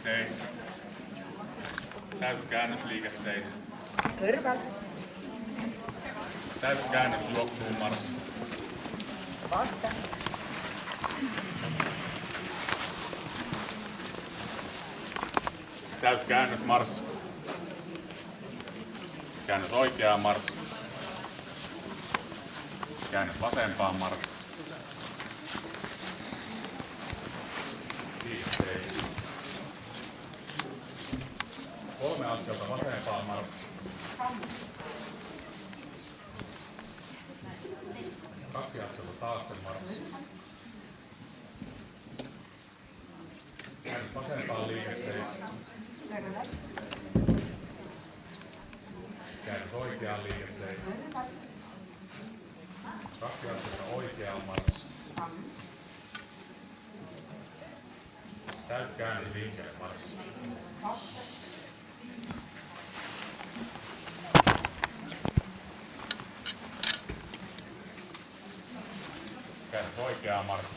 seis. Täyskäännös liike seis. Körvel. Täyskäännös juoksuun marssi. Vasta. Täyskäännös marssi. Käännös oikeaan marssi. Käännös vasempaan marssi. Liike seis. 3 askelta vasempaan marssi. 2 askelta taakse marssi. Käännös vasempaan liike seis. Körvel. Käännös oikeaan liike seis. 2 askelta oikeaan marssi. Täyskäännös liikkeelle marssi. Käännös oikeaan marssi.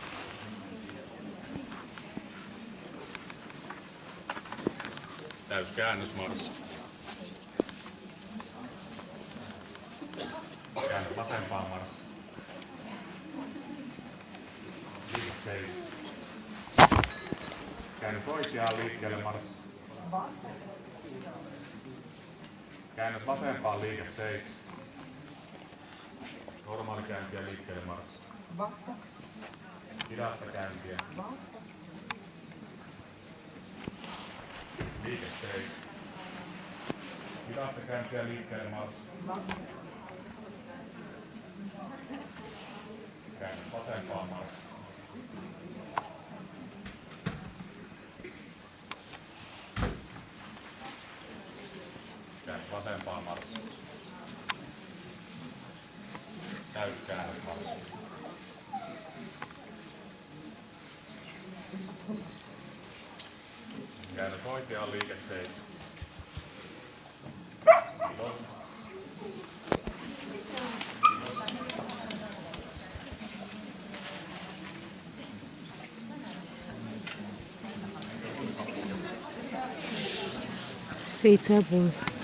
Täyskäännös marssi. Käännös vasempaan marssi. Liike seis. Käännös oikeaan liikkeelle marssi. Käännös vasempaan liike seis. Normaali käyntiä liikkeelle marssi. Vasta. Hidasta käyntiä. Liike seis. Hidasta käyntiä liikkeelle marssi. Käännös vasempaan marssi. Käännös vasempaan marssi. Täyskäännös marssi. Käännös oikeaan liike seis. Kiitos. Seitsemän ja puoli.